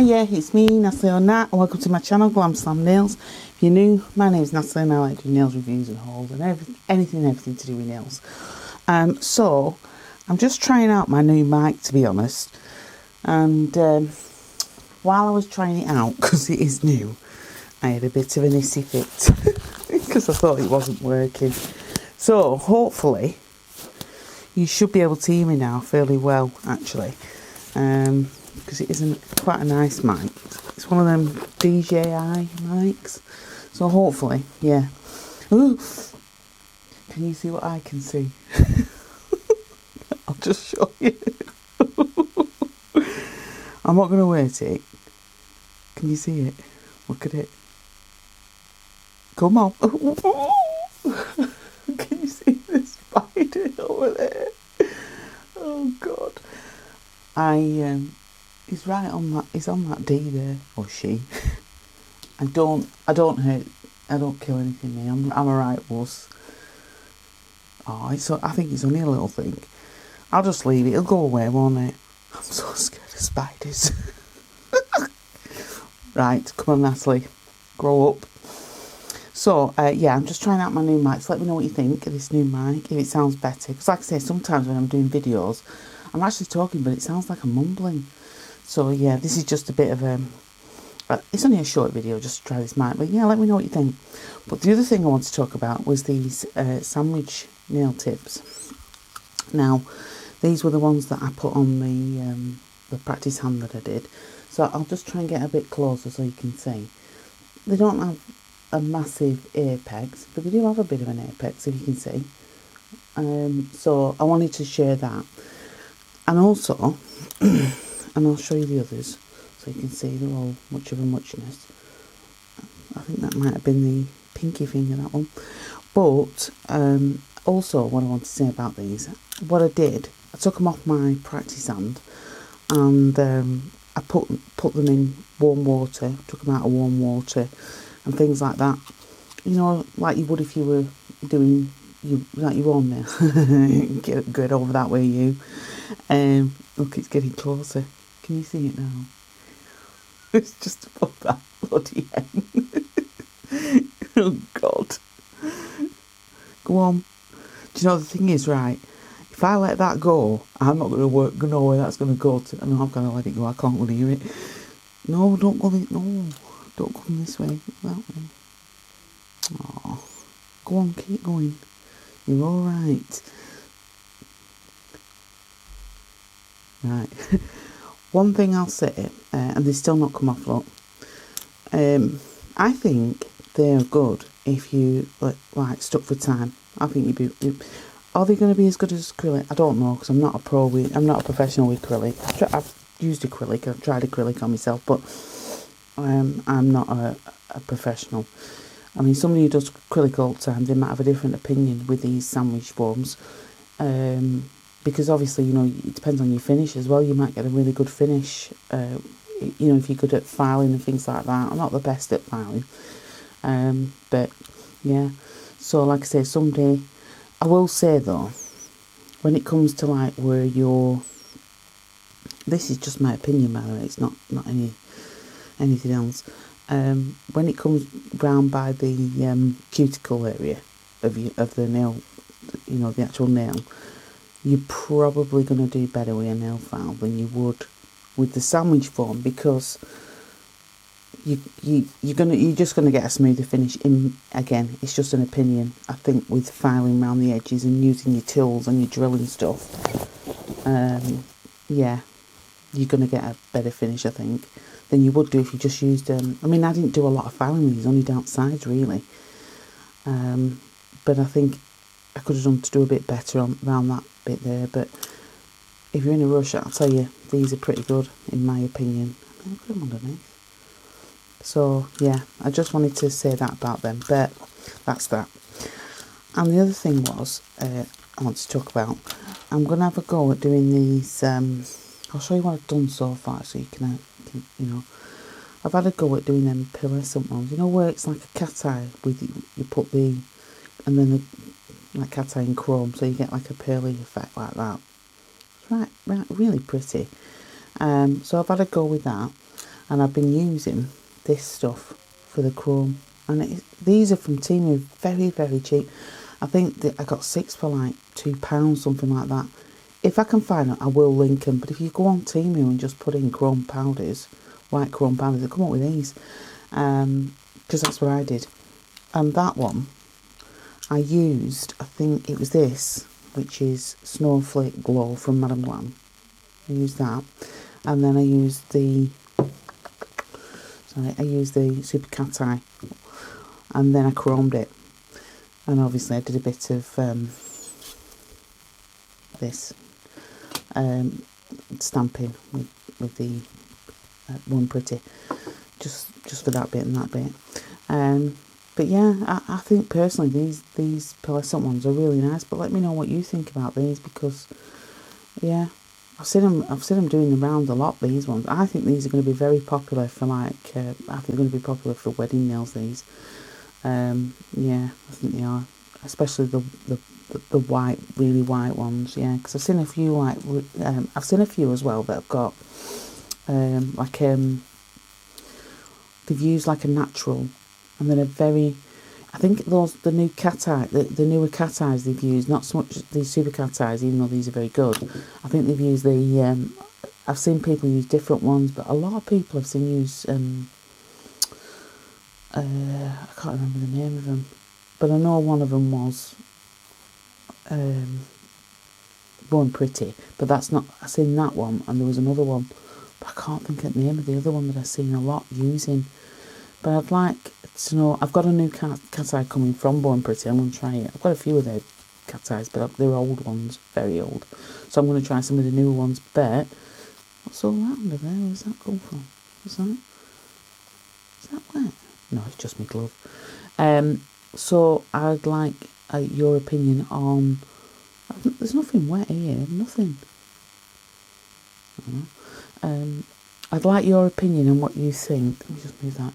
Hiya, it's me, Natalie or Nat, and welcome to my channel, Glam Slam Nails. If you're new, my name is Natalie and I like doing nails reviews and hauls and everything to do with nails. So, I'm just trying out my new mic, to be honest. And while I was trying it out, because it is new, I had a bit of an hissy fit, because I thought it wasn't working. So, hopefully, you should be able to hear me now fairly well, actually. Because it isn't quite a nice mic. It's one of them DJI mics. So hopefully, yeah. Ooh, can you see what I can see? I'll just show you. I'm not going to wait it. Can you see it? Look at it. Come on. Can you see the spider over there? Oh God. He's right on that. He's on that D there, or she. I don't hurt. I don't kill anything. Me. I'm a right wuss. Oh, I think it's only a little thing. I'll just leave it. It'll go away, won't it? I'm so scared of spiders. Right, come on, Natalie, grow up. So yeah, I'm just trying out my new mic. So let me know what you think of this new mic. If it sounds better, because like I say, sometimes when I'm doing videos, I'm actually talking, but it sounds like I'm mumbling. So yeah, this is just a bit of it's only a short video just to try this mic, but yeah, let me know what you think. But the other thing I want to talk about was these sandwich nail tips. Now, these were the ones that I put on the practice hand that I did. So I'll just try and get a bit closer so you can see. They don't have a massive apex, but they do have a bit of an apex, if you can see. So I wanted to share that. And also, and I'll show you the others, so you can see they're all much of a muchness. I think that might have been the pinky finger, that one. But also, what I want to say about these, what I did, I took them off my practice hand, and I put them in warm water, took them out of warm water, and things like that. You know, like you would if you were doing like your own nail. Get over that way, you. Look, it's getting closer. Can you see it now? It's just above that bloody end. Oh God. Go on. Do you know the thing is, right? If I let that go, I'm not going to know where that's going to go to. I know I'm going to let it go. I can't really hear it. No, don't go. No, don't come this way. That way. Oh, go on, keep going. You're all right. Right. One thing I'll say, and they've still not come off, look. I think they're good if you like stuck for time. I think are they going to be as good as acrylic? I don't know, because I'm not a professional with acrylic. I've used acrylic. I've tried acrylic on myself, but I'm not a professional. I mean, somebody who does acrylic all the time, they might have a different opinion with these sandwich forms. Because obviously, you know, it depends on your finish as well. You might get a really good finish, you know, if you're good at filing and things like that. I'm not the best at filing, but yeah. So, like I say, someday, I will say though, when it comes to like where this is just my opinion, by the way. It's not anything else. When it comes round by the cuticle area of the nail, you know, the actual nail, you're probably going to do better with a nail file than you would with the sandwich form, because you're just gonna get a smoother finish. Again, it's just an opinion. I think with filing around the edges and using your tools and your drilling stuff, yeah, you're gonna get a better finish, I think, than you would do if you just used I mean, I didn't do a lot of filing with these, only down sides really, but I think I could have done to do a bit better around that bit there. But if you're in a rush, I'll tell you, these are pretty good in my opinion. I'll put them underneath. So yeah, I just wanted to say that about them, but that's that. And the other thing was, I want to talk about, I'm going to have a go at doing these, I'll show you what I've done so far, so you can you know, I've had a go at doing them pearlescent ones, you know, where it's like a cat eye, with you put the, and then the, like cat eye in chrome, so you get like a pearly effect like that. Right, really pretty. So I've had a go with that. and I've been using this stuff for the chrome, and these are from Temu, very, very cheap. I think that I got 6 for like £2, something like that. If I can find them, I will link them. But if you go on Temu and just put in chrome powders, white chrome powders, they come up with these. Because that's what I did. And that one, I used, I think it was this, which is Snowflake Glow from Madame Glam. I used that. And then I used the Super Cat Eye. And then I chromed it. And obviously I did a bit of this stamping with the One Pretty, just for that bit and that bit. But yeah, I think personally these pearlescent ones are really nice. But let me know what you think about these, because yeah, I've seen them doing the round a lot. These ones, I think these are going to be very popular for like. I think they're going to be popular for wedding nails. These, yeah, I think they are, especially the white, really white ones. Yeah, because I've seen a few like I've seen a few as well that have got they've used like a natural, and then a very, I think the new cat eye, the newer cat eyes they've used, not so much these super cat eyes, even though these are very good. I think they've used the I've seen people use different ones, but a lot of people I've seen use I can't remember the name of them, but I know one of them was Born Pretty, but that's not, I seen that one, and there was another one, but I can't think of the name of the other one that I've seen a lot using. But I'd like to know, I've got a new cat eye coming from Born Pretty. I'm going to try it. I've got a few of their cat eyes, but they're old ones, very old. So I'm going to try some of the newer ones. But what's all that under there? Where's that come from? Is that wet? No, it's just my glove. So I'd like your opinion on. There's nothing wet here. Nothing. I'd like your opinion on what you think. Let me just move that.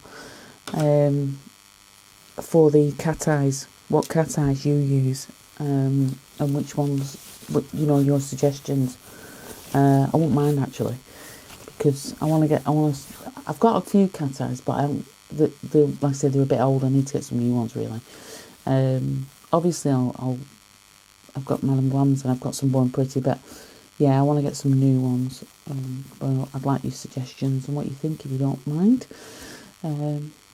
For the cat eyes, what cat eyes you use, and which ones, your suggestions. I won't mind actually, because I've got a few cat eyes, but like I said, they're a bit old. I need to get some new ones really. Obviously I've got Madame Glams and I've got some Born Pretty, but yeah, I want to get some new ones. But I'd like your suggestions and what you think, if you don't mind.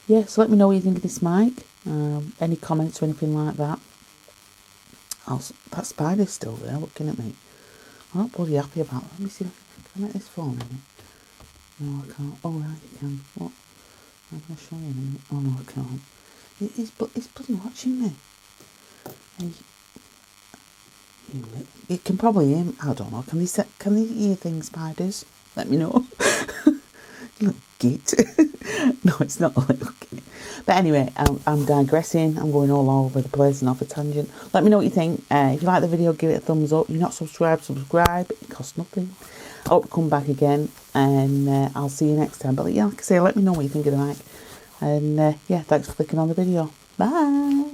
Yeah, so let me know what you think of this mic. Any comments or anything like that. That spider's still there looking at me. I'm not bloody happy about it. Let me see. Can I make this fall in it? No, I can't. Oh, right, you can. What? I'm going to show you in a minute. Oh, no, I can't. It's bloody watching me. Hey, it can probably hear. I don't know. Can they hear things, spiders? Let me know. Little git. No, it's not a little git. But anyway, I'm digressing. I'm going all over the place and off a tangent. Let me know what you think. If you like the video, give it a thumbs up. If you're not subscribed, subscribe. It costs nothing. I hope to come back again, and I'll see you next time. But yeah, like I say, let me know what you think of the mic. And yeah, thanks for clicking on the video. Bye.